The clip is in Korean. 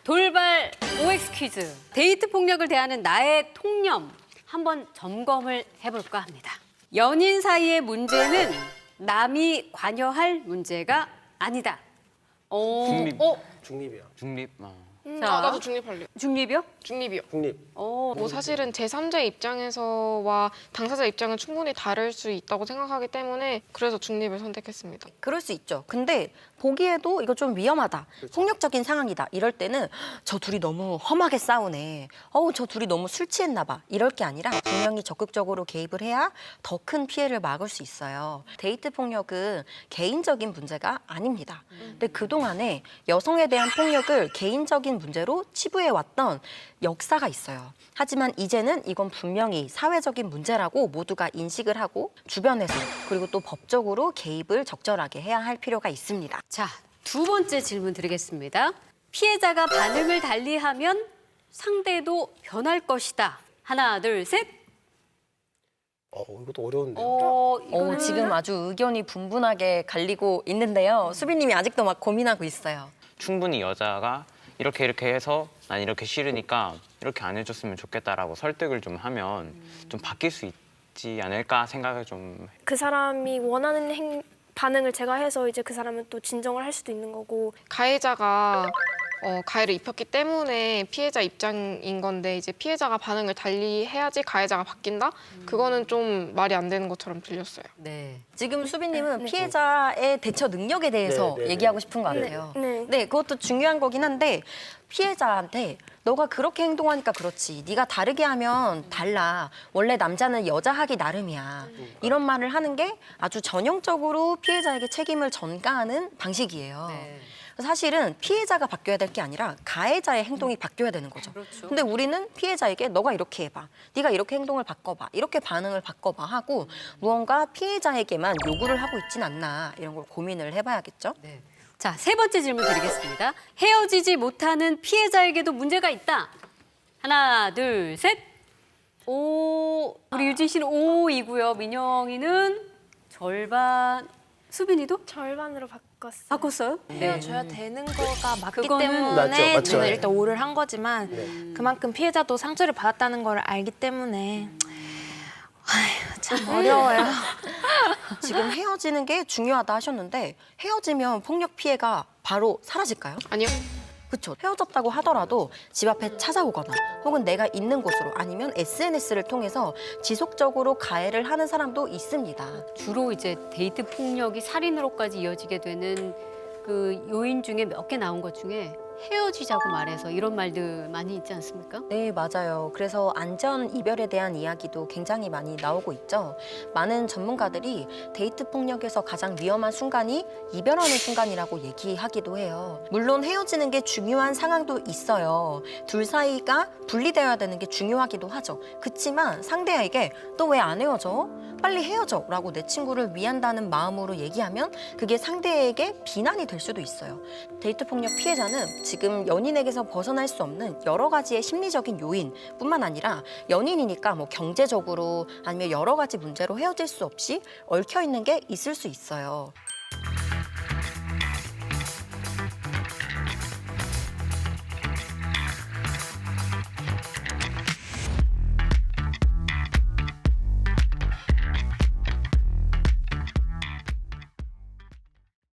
돌발 OX 퀴즈. 데이트 폭력을 대하는 나의 통념 한번 점검을 해볼까 합니다. 연인 사이의 문제는 남이 관여할 문제가 아니다. 중립. 중립이야. 중립. 자, 나도 중립할래요. 중립이요? 중립이요. 중립. 뭐 사실은 제3자 입장에서와 당사자 입장은 충분히 다를 수 있다고 생각하기 때문에 그래서 중립을 선택했습니다. 그럴 수 있죠. 근데 보기에도 이거 좀 위험하다. 폭력적인 상황이다. 이럴 때는 저 둘이 너무 험하게 싸우네. 저 둘이 너무 술 취했나 봐. 이럴 게 아니라 분명히 적극적으로 개입을 해야 더 큰 피해를 막을 수 있어요. 데이트 폭력은 개인적인 문제가 아닙니다. 근데 그동안에 여성에 대한 폭력을 개인적인 문제로 치부해 왔던 역사가 있어요. 하지만 이제는 이건 분명히 사회적인 문제라고 모두가 인식을 하고 주변에서 그리고 또 법적으로 개입을 적절하게 해야 할 필요가 있습니다. 자, 두 번째 질문 드리겠습니다. 피해자가 반응을 달리하면 상대도 변할 것이다. 하나, 둘, 셋. 이것도 어려운데. 이거는 지금 아주 의견이 분분하게 갈리고 있는데요. 수빈님이 아직도 막 고민하고 있어요. 충분히 여자가 이렇게 해서 난 이렇게 싫으니까 이렇게 안 해줬으면 좋겠다라고 설득을 좀 하면 좀 바뀔 수 있지 않을까 생각을 좀. 그 사람이 원하는 반응을 제가 해서 이제 그 사람은 또 진정을 할 수도 있는 거고. 가해자가 가해를 입혔기 때문에 피해자 입장인 건데 이제 피해자가 반응을 달리 해야지 가해자가 바뀐다? 그거는 좀 말이 안 되는 것처럼 들렸어요. 네. 지금 수빈님은 피해자의 대처 능력에 대해서 네, 네, 얘기하고 싶은 것 같아요. 네. 그것도 중요한 거긴 한데 피해자한테 너가 그렇게 행동하니까 그렇지. 네가 다르게 하면 달라. 원래 남자는 여자 하기 나름이야. 이런 말을 하는 게 아주 전형적으로 피해자에게 책임을 전가하는 방식이에요. 네. 사실은 피해자가 바뀌어야 될 게 아니라 가해자의 행동이 바뀌어야 되는 거죠. 그렇죠. 근데 우리는 피해자에게 너가 이렇게 해봐. 네가 이렇게 행동을 바꿔봐. 이렇게 반응을 바꿔봐 하고 무언가 피해자에게만 요구를 하고 있진 않나 이런 걸 고민을 해봐야겠죠. 네. 자, 세 번째 질문 드리겠습니다. 헤어지지 못하는 피해자에게도 문제가 있다. 하나, 둘, 셋. 우리 유진 씨는 O이고요. 민영이는 절반. 수빈이도 절반으로 바꿨어요. 바꿨어요? 헤어져야 되는 거가 맞기 그거는 때문에 맞죠. 저는 일단 오를 한 거지만 그만큼 피해자도 상처를 받았다는 걸 알기 때문에 참 어려워요. 지금 헤어지는 게 중요하다 하셨는데 헤어지면 폭력 피해가 바로 사라질까요? 아니요. 그렇죠. 헤어졌다고 하더라도 집 앞에 찾아오거나 혹은 내가 있는 곳으로 아니면 SNS를 통해서 지속적으로 가해를 하는 사람도 있습니다. 주로 이제 데이트 폭력이 살인으로까지 이어지게 되는 그 요인 중에 몇 개 나온 것 중에 헤어지자고 말해서 이런 말들 많이 있지 않습니까? 네, 맞아요. 그래서 안전 이별에 대한 이야기도 굉장히 많이 나오고 있죠. 많은 전문가들이 데이트 폭력에서 가장 위험한 순간이 이별하는 순간이라고 얘기하기도 해요. 물론 헤어지는 게 중요한 상황도 있어요. 둘 사이가 분리되어야 되는 게 중요하기도 하죠. 그치만 상대에게 너 왜 안 헤어져? 빨리 헤어져 라고 내 친구를 위한다는 마음으로 얘기하면 그게 상대에게 비난이 될 수도 있어요. 데이트 폭력 피해자는 지금 연인에게서 벗어날 수 없는 여러 가지의 심리적인 요인뿐만 아니라 연인이니까 뭐 경제적으로 아니면 여러 가지 문제로 헤어질 수 없이 얽혀 있는 게 있을 수 있어요.